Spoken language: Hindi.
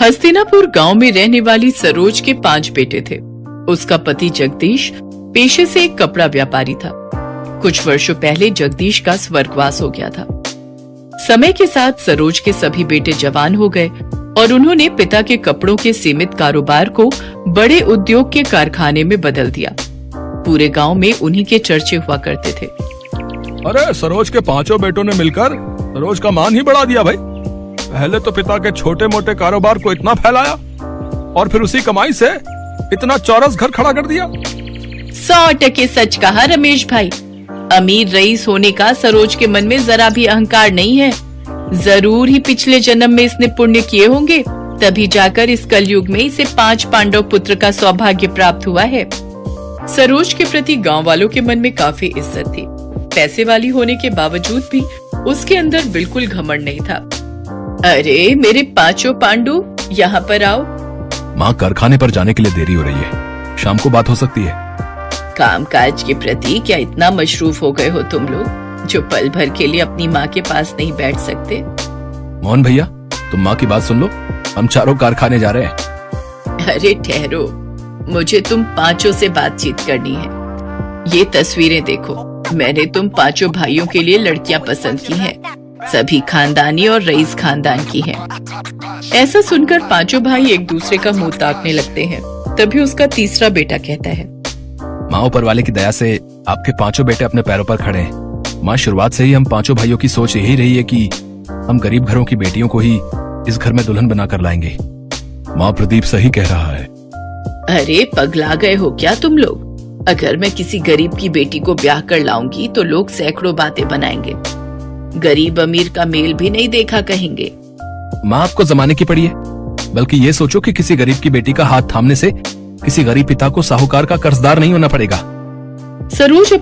हस्तिनापुर गांव में रहने वाली सरोज के 5 बेटे थे। उसका पति जगदीश पेशे से एक कपड़ा व्यापारी था। कुछ वर्षों पहले जगदीश का स्वर्गवास हो गया था। समय के साथ सरोज के सभी बेटे जवान हो गए और उन्होंने पिता के कपड़ों के सीमित कारोबार को बड़े उद्योग के कारखाने में बदल दिया। पूरे गांव में उन्हीं के चर्चे हुआ करते थे। अरे सरोज के 5 बेटों ने मिलकर सरोज का मान ही बढ़ा दिया भाई। पहले तो पिता के छोटे मोटे कारोबार को इतना फैलाया और फिर उसी कमाई से इतना चौरस घर खड़ा कर दिया। 100% सच कहा रमेश भाई। अमीर रईस होने का सरोज के मन में जरा भी अहंकार नहीं है। जरूर ही पिछले जन्म में इसने पुण्य किए होंगे, तभी जाकर इस कलयुग में इसे 5 पांडव पुत्र का सौभाग्य प्राप्त हुआ है। सरोज के प्रति गांव वालों के मन में काफी इज्जत थी। पैसे वाली होने के बावजूद भी उसके अंदर बिल्कुल घमंड नहीं था। अरे मेरे 5 पांडु, यहाँ पर आओ। माँ, कारखाने पर जाने के लिए देरी हो रही है, शाम को बात हो सकती है। कामकाज के प्रति क्या इतना मशरूफ हो गए हो तुम लोग, जो पल भर के लिए अपनी माँ के पास नहीं बैठ सकते? मोहन भैया, तुम माँ की बात सुन लो, हम चारों कारखाने जा रहे हैं। अरे ठहरो, मुझे तुम 5 से बातचीत करनी है। ये तस्वीरें देखो, मैंने तुम 5 भाइयों के लिए लड़कियां पसंद की हैं। सभी खानदानी और रईस खानदान की हैं। ऐसा सुनकर 5 भाई एक दूसरे का मुंह ताकने लगते हैं। तभी उसका तीसरा बेटा कहता है, माँ, ऊपर वाले की दया से आपके 5 बेटे अपने पैरों पर खड़े हैं। माँ, शुरुआत से ही हम 5 भाइयों की सोच यही रही है कि हम गरीब घरों की बेटियों को ही इस घर में दुल्हन बनाकर लाएंगे। माँ, प्रदीप सही कह रहा है। अरे पगला गए हो क्या तुम लोग? अगर मैं किसी गरीब की बेटी को ब्याह कर लाऊंगी तो लोग सैकड़ों बातें बनाएंगे। गरीब अमीर का मेल भी नहीं देखा कहेंगे। माँ, आपको जमाने की पड़ी है। बल्कि ये सोचो कि किसी गरीब की बेटी का हाथ थामने से किसी गरीब पिता को साहूकार का कर्जदार नहीं होना पड़ेगा। सरोज